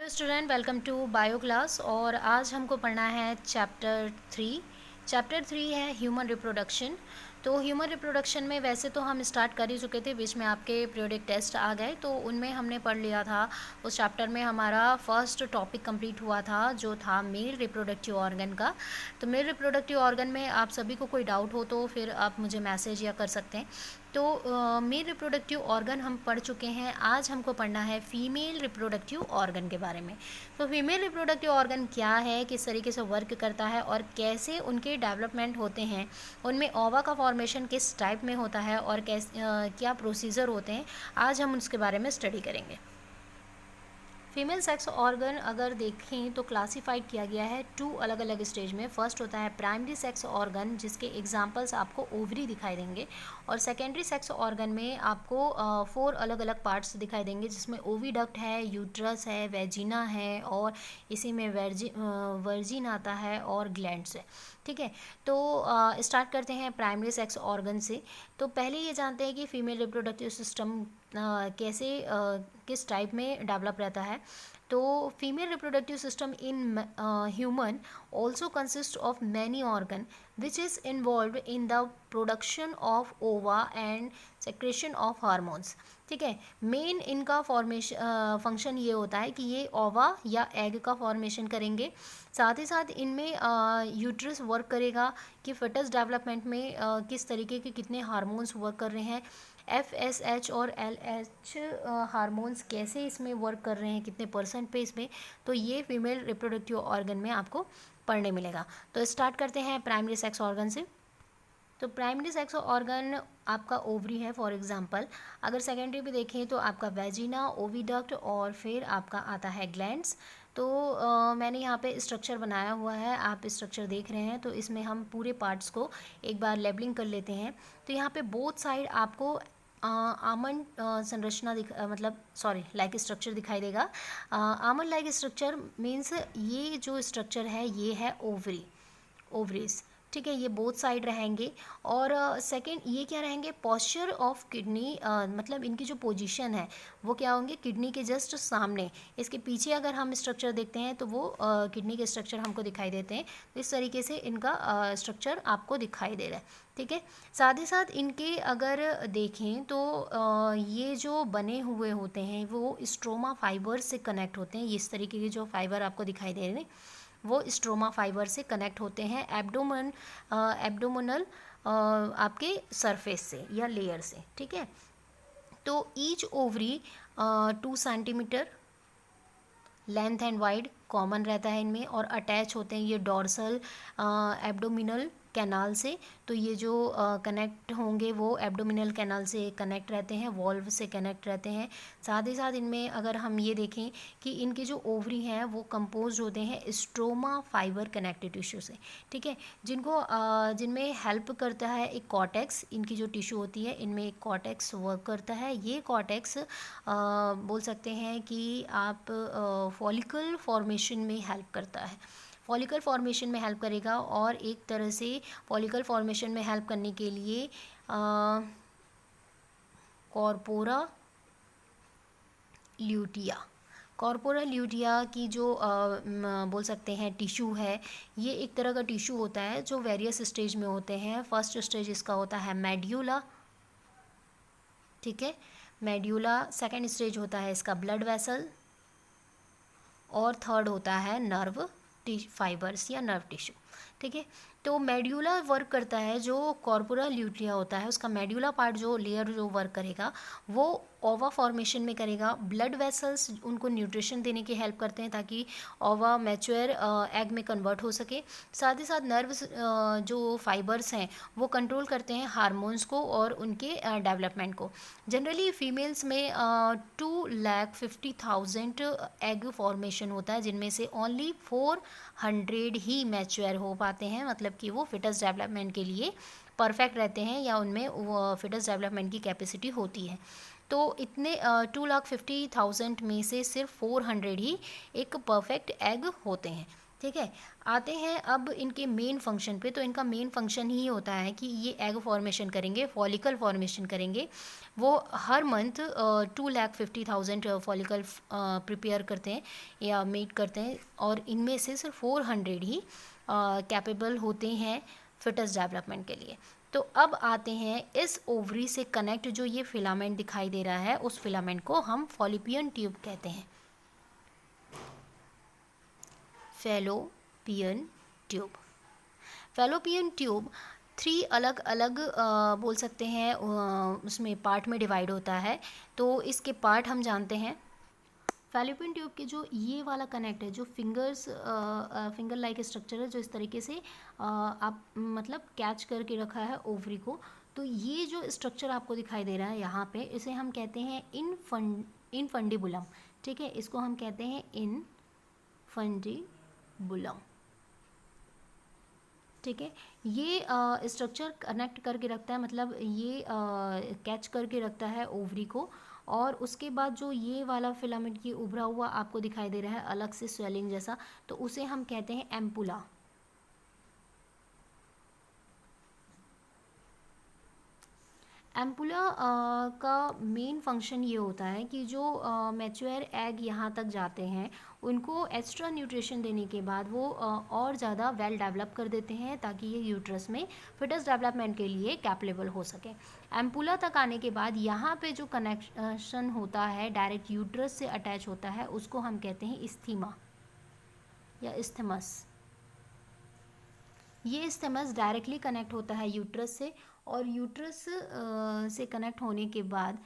Hello student, welcome to bio class. और आज हमको पढ़ना है चैप्टर 3। चैप्टर 3 है ह्यूमन रिप्रोडक्शन। तो ह्यूमन रिप्रोडक्शन में वैसे तो हम स्टार्ट कर ही चुके थे, बीच में आपके पीरियोडिक टेस्ट आ गए तो उनमें हमने पढ़ लिया था। उस चैप्टर में हमारा फर्स्ट टॉपिक कंप्लीट हुआ था जो था मेल रिप्रोडक्टिव ऑर्गन का। तो मेल रिप्रोडक्टिव ऑर्गन में आप सभी को कोई डाउट हो तो फिर आप मुझे मैसेज या कर सकते हैं। तो मेल रिप्रोडक्टिव ऑर्गन हम पढ़ चुके हैं। आज हमको पढ़ना है फीमेल रिप्रोडक्टिव ऑर्गन के बारे में। तो फीमेल रिप्रोडक्टिव ऑर्गन क्या है, किस तरीके से वर्क करता है और कैसे उनके डेवलपमेंट होते हैं, उनमें ओवा का फॉर्मेशन किस टाइप में होता है और क्या प्रोसीजर होते हैं, आज हम उसके बारे में स्टडी करेंगे। फीमेल सेक्स ऑर्गन अगर देखें तो क्लासिफाइड किया गया है 2 अलग अलग स्टेज में। फर्स्ट होता है प्राइमरी सेक्स ऑर्गन, जिसके एग्जांपल्स आपको ओवरी दिखाई देंगे, और सेकेंडरी सेक्स ऑर्गन में आपको 4 अलग अलग पार्ट्स दिखाई देंगे, जिसमें ओविडक्ट है, यूट्रस है, वेजिना है, और इसी में वर्जिन आता है और ग्लैंड्स है। ठीक है, तो स्टार्ट करते हैं प्राइमरी सेक्स ऑर्गन से। तो पहले ये जानते हैं कि फीमेल रिप्रोडक्टिव सिस्टम किस टाइप में डेवलप रहता है। तो female reproductive system in human also consist of many organ which is involve in the production of ओवा एंड सेक्रेशन ऑफ हार्मोन्स। ठीक है, मेन इनका फंक्शन ये होता है कि ये ओवा या एग का फॉर्मेशन करेंगे। साथ ही साथ इनमें यूट्रस वर्क करेगा कि फीटस डेवलपमेंट में किस तरीके के कितने हार्मोन्स वर्क कर रहे हैं, FSH और LH हार्मोन्स कैसे इसमें वर्क कर रहे हैं, कितने परसेंट पे इसमें। तो ये फीमेल रिप्रोडक्टिव ऑर्गन में आपको पढ़ने मिलेगा। तो स्टार्ट करते हैं प्राइमरी सेक्स ऑर्गन से। तो प्राइमरी सेक्स ऑर्गन आपका ओवरी है फॉर एग्जांपल। अगर सेकेंडरी भी देखें तो आपका वेजिना, ओविडक्ट और फिर आपका आता है ग्लैंड्स। तो मैंने यहाँ पे स्ट्रक्चर बनाया हुआ है, आप स्ट्रक्चर देख रहे हैं। तो इसमें हम पूरे पार्ट्स को एक बार लेबलिंग कर लेते हैं। तो यहाँ पे बोथ साइड आपको आमंड संरचना मतलब सॉरी लाइक स्ट्रक्चर दिखाई देगा। आमंड लाइक स्ट्रक्चर मीन्स ये जो स्ट्रक्चर है ये है ओवरीज। ठीक है, ये बोथ साइड रहेंगे। और सेकंड ये क्या रहेंगे, पॉस्चर ऑफ किडनी, मतलब इनकी जो पोजीशन है वो क्या होंगे, किडनी के जस्ट सामने। इसके पीछे अगर हम स्ट्रक्चर देखते हैं तो वो किडनी के स्ट्रक्चर हमको दिखाई देते हैं। तो इस तरीके से इनका स्ट्रक्चर आपको दिखाई दे रहा है। ठीक है, साथ ही साथ इनके अगर देखें तो ये जो बने हुए होते हैं वो स्ट्रोमा फाइबर से कनेक्ट होते हैं। इस तरीके के जो फाइबर आपको दिखाई दे रहे हैं वो स्ट्रोमा फाइबर से कनेक्ट होते हैं एब्डोमिनल आपके सरफेस से या लेयर से। ठीक है, तो each ovary 2 centimetre length and wide common रहता है इनमें, और अटैच होते हैं ये डॉर्सल एब्डोमिनल कैनाल से। तो ये जो कनेक्ट होंगे वो एब्डोमिनल कैनाल से कनेक्ट रहते हैं, वॉल्व से कनेक्ट रहते हैं। साथ ही साथ इनमें अगर हम ये देखें कि इनके जो ओवरी हैं वो कंपोज होते हैं स्ट्रोमा फाइबर कनेक्टिव टिश्यू से। ठीक है, जिनमें हेल्प करता है एक कॉर्टेक्स। इनकी जो टिश्यू होती है इनमें एक कॉर्टेक्स वर्क करता है। ये कॉर्टेक्स बोल सकते हैं कि आप फॉलिकल फॉर्मेशन में हेल्प करता है, फॉलिकल फॉर्मेशन में हेल्प करेगा। और एक तरह से फॉलिकल फॉर्मेशन में हेल्प करने के लिए कॉर्पोरा ल्यूटिया की जो बोल सकते हैं टिश्यू है, ये एक तरह का टिश्यू होता है जो वेरियस स्टेज में होते हैं। फर्स्ट स्टेज इसका होता है मेड्यूला। ठीक है, मेड्यूला। सेकेंड स्टेज होता है इसका ब्लड वेसल, और थर्ड होता है नर्व फाइबर्स या नर्व टिश्यू। ठीक है, तो मेड्यूला वर्क करता है, जो कॉर्पोरा ल्यूटिया होता है उसका मेड्यूला पार्ट जो लेयर जो वर्क करेगा वो ओवा फॉर्मेशन में करेगा। ब्लड वेसल्स उनको न्यूट्रिशन देने की हेल्प करते हैं ताकि ओवा मैच्योर एग में कन्वर्ट हो सके। साथ ही साथ नर्व्स जो फाइबर्स हैं वो कंट्रोल करते हैं हार्मोन्स को और उनके डेवलपमेंट को। जनरली फीमेल्स में 2,50,000 एग फॉर्मेशन होता है, जिनमें से ओनली 400 ही मैच्योर हो पाते हैं, मतलब कि वो फिटस डेवलपमेंट के लिए परफेक्ट रहते हैं या उनमें वो फिटस डेवलपमेंट की कैपेसिटी होती है। तो इतने 2,50,000 में से सिर्फ 400 ही एक परफेक्ट एग होते हैं। ठीक है। आते हैं अब इनके मेन फंक्शन पे। तो इनका मेन फंक्शन ही होता है कि ये एग फॉर्मेशन करेंगे, फॉलिकल फॉर्मेशन करेंगे। वो हर मंथ 2,50,000 फॉलिकल प्रिपेयर करते हैं या मेक करते हैं, और इनमें से सिर्फ 400 ही कैपेबल होते हैं फिटस डेवलपमेंट के लिए। तो अब आते हैं इस ओवरी से कनेक्ट जो ये फिलामेंट दिखाई दे रहा है, उस फिलामेंट को हम फॉलिपियन ट्यूब कहते हैं। Fallopian tube. फैलोपियन ट्यूब 3 अलग अलग बोल सकते हैं उसमें पार्ट में डिवाइड होता है। तो इसके पार्ट हम जानते हैं। फैलोपियन ट्यूब के जो ये वाला कनेक्ट है, जो फिंगर लाइक स्ट्रक्चर है, जो इस तरीके से आप मतलब कैच करके रखा है ओवरी को, तो ये जो स्ट्रक्चर आपको दिखाई दे रहा है यहाँ पे, इसे हम कहते हैं इनफंडिबुलम। ठीक है, इसको हम कहते हैं इनफंडिबुलम। ठीक है, ये स्ट्रक्चर कनेक्ट करके रखता है, मतलब ये कैच करके रखता है ओवरी को। और उसके बाद जो ये वाला फिलामेंट ये उभरा हुआ आपको दिखाई दे रहा है अलग से स्वेलिंग जैसा, तो उसे हम कहते हैं एम्पुला। एम्पुला का मेन फंक्शन ये होता है कि जो मैच्योर एग यहाँ तक जाते हैं, उनको एक्स्ट्रा न्यूट्रिशन देने के बाद वो और ज़्यादा वेल डेवलप कर देते हैं, ताकि ये यूट्रस में फिटस डेवलपमेंट के लिए कैपेबल हो सके। एम्पुला तक आने के बाद यहाँ पे जो कनेक्शन होता है डायरेक्ट यूट्रस से अटैच होता है, उसको हम कहते हैं इस्थीमा या इस्थमस। ये इस्थमस डायरेक्टली कनेक्ट होता है यूट्रस से, और यूट्रस से कनेक्ट होने के बाद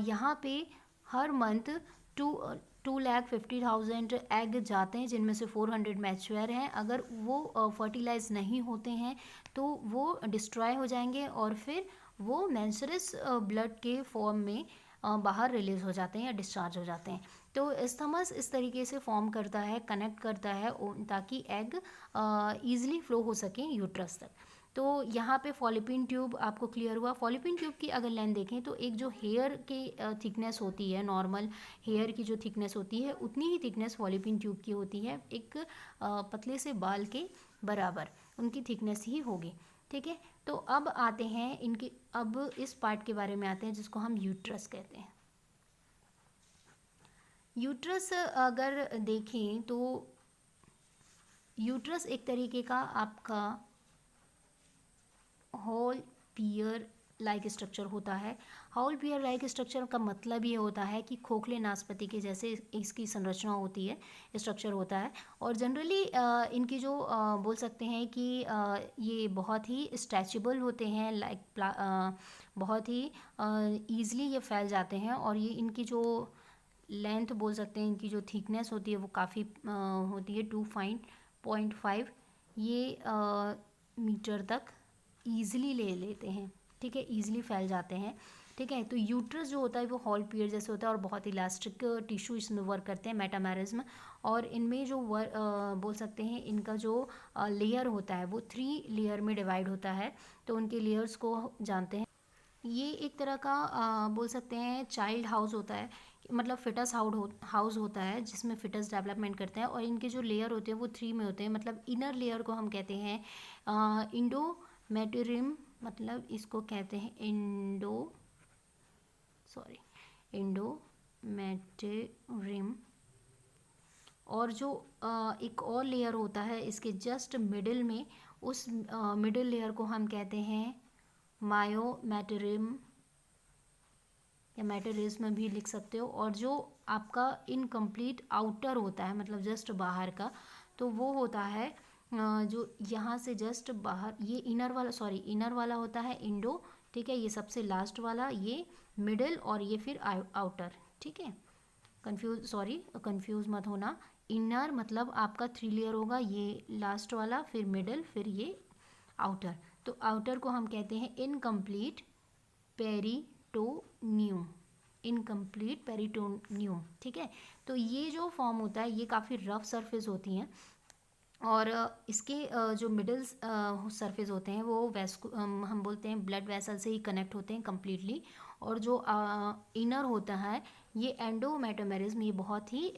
यहाँ पे हर मंथ 2,50,000 एग जाते हैं, जिनमें से 400 मैच्योर हैं। अगर वो फर्टिलाइज नहीं होते हैं तो वो डिस्ट्रॉय हो जाएंगे, और फिर वो मेंस्ट्रुअस ब्लड के फॉर्म में बाहर रिलीज हो जाते हैं या डिस्चार्ज हो जाते हैं। तो इस्थमस इस तरीके से फॉर्म करता है, कनेक्ट करता है, ताकि एग ईजिली फ्लो हो सके यूट्रस तक। तो यहाँ पे फॉलिपियन ट्यूब आपको क्लियर हुआ। फॉलिपियन ट्यूब की अगर लेंथ देखें तो एक जो हेयर की थिकनेस होती है, नॉर्मल हेयर की जो थिकनेस होती है, उतनी ही थिकनेस फॉलिपियन ट्यूब की होती है, एक पतले से बाल के बराबर उनकी थिकनेस ही होगी। ठीक है, तो अब आते हैं इनके, अब इस पार्ट के बारे में आते हैं जिसको हम यूट्रस कहते हैं। यूट्रस अगर देखें तो यूट्रस एक तरीके का आपका होल पियर लाइक स्ट्रक्चर होता है। होल पियर लाइक स्ट्रक्चर का मतलब ये होता है कि खोखले नाशपाती के जैसे इसकी संरचना होती है, स्ट्रक्चर होता है। और जनरली इनकी जो बोल सकते हैं कि ये बहुत ही स्ट्रेचेबल होते हैं, लाइक बहुत ही ईज़िली ये फैल जाते हैं। और ये इनकी जो लेंथ बोल सकते हैं, इनकी जो थिकनेस होती है वो काफ़ी होती है, 2.5 ये मीटर तक ईजिली ले लेते हैं। ठीक है, ईजिली फैल जाते हैं। ठीक है, तो यूट्रस जो होता है वो हॉल पियर जैसे होता है, और बहुत इलास्टिक टिश्यू इसमें वर्क करते हैं, मेटामेरिज्म। और इनमें जो बोल सकते हैं इनका जो लेयर होता है वो 3 लेयर में डिवाइड होता है। तो उनके लेयर्स को जानते हैं। ये एक तरह का बोल सकते हैं चाइल्ड हाउस होता है, मतलब फिटस हाउस होता है, जिसमें फिटस डेवलपमेंट करते हैं। और इनके जो लेयर होते हैं वो 3 में होते हैं। मतलब इनर लेयर को हम कहते हैं इंडोमेटेरियम, मतलब इसको कहते हैं इंडोमेटेरियम। और जो एक और लेयर होता है इसके जस्ट मिडिल में, उस मिडिल लेयर को हम कहते हैं मायोमेटेरियम या मेटेरिज्म भी लिख सकते हो। और जो आपका इनकम्प्लीट आउटर होता है, मतलब जस्ट बाहर का, तो वो होता है जो यहाँ से जस्ट बाहर, ये इनर वाला होता है इंडो। ठीक है, ये सबसे लास्ट वाला, ये मिडिल, और ये फिर आउटर। ठीक है, कंफ्यूज मत होना। इनर मतलब आपका 3 लेयर होगा, ये लास्ट वाला, फिर मिडिल, फिर ये आउटर। तो आउटर को हम कहते हैं इनकम्प्लीट पेरिटोनियम, इनकम्प्लीट पेरिटोनियम। ठीक है, तो ये जो फॉर्म होता है ये काफ़ी रफ सरफेस होती हैं। और इसके जो मिडल सरफेस होते हैं वो हम बोलते हैं ब्लड वेसल से ही कनेक्ट होते हैं कम्प्लीटली। और जो इनर होता है ये एंडोमेटोमेरिज्म, ये बहुत ही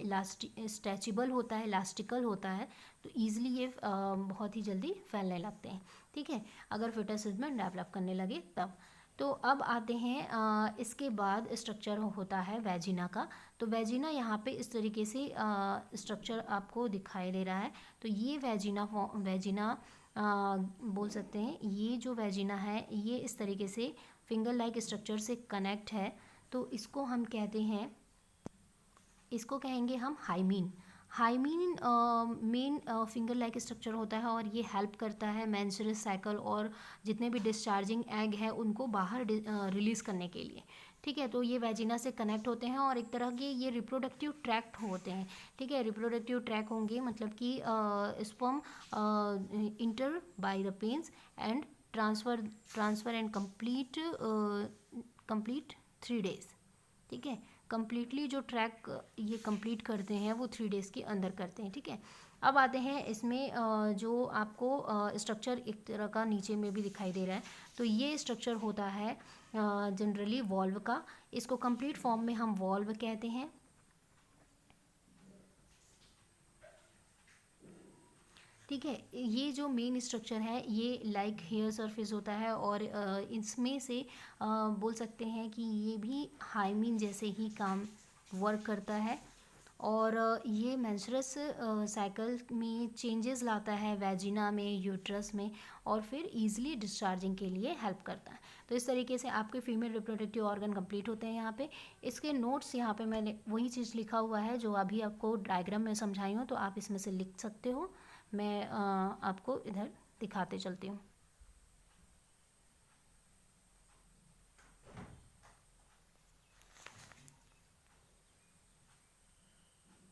स्ट्रेचेबल होता है, इलास्टिकल होता है, तो ईजिली ये बहुत ही जल्दी फैलने लगते हैं। ठीक है, अगर फिटस में डेवलप करने लगे तब। तो अब आते हैं इसके बाद स्ट्रक्चर होता है वेजिना का। तो वेजिना यहाँ पे इस तरीके से स्ट्रक्चर आपको दिखाई दे रहा है। तो ये वेजिना बोल सकते हैं, ये जो वेजिना है ये इस तरीके से फिंगर लाइक स्ट्रक्चर से कनेक्ट है। तो इसको हम कहते हैं, इसको कहेंगे हम हाइमीन। हाइमीन मेन फिंगर लाइक स्ट्रक्चर होता है और ये हेल्प करता है मेंस्ट्रुअल साइकिल और जितने भी डिस्चार्जिंग एग है उनको बाहर रिलीज़ करने के लिए। ठीक है, तो ये वेजिना से कनेक्ट होते हैं और एक तरह के ये रिप्रोडक्टिव ट्रैक्ट होते हैं। ठीक है, रिप्रोडक्टिव ट्रैक होंगे मतलब कि sperm inter by the penis and transfer and complete 3 days। ठीक है, कम्प्लीटली जो ट्रैक ये कंप्लीट करते हैं वो 3 days के अंदर करते हैं। ठीक है, अब आते हैं इसमें जो आपको स्ट्रक्चर एक तरह का नीचे में भी दिखाई दे रहा है। तो ये स्ट्रक्चर होता है जनरली वॉल्व का, इसको कंप्लीट फॉर्म में हम वॉल्व कहते हैं। ठीक है, ये जो मेन स्ट्रक्चर है ये लाइक हेयर सरफेस होता है और इसमें से बोल सकते हैं कि ये भी हाइमीन जैसे ही काम वर्क करता है और ये मेंस्ट्रुअस साइकिल में चेंजेस लाता है वेजिना में, यूट्रस में, और फिर इजीली डिस्चार्जिंग के लिए हेल्प करता है। तो इस तरीके से आपके फीमेल रिप्रोडक्टिव ऑर्गन कंप्लीट होते हैं। यहाँ पे इसके नोट्स यहाँ पे मैंने वही चीज़ लिखा हुआ है जो अभी आपको डायग्राम में समझाई हूँ, तो आप इसमें से लिख सकते हो। मैं आपको इधर दिखाते चलती हूँ।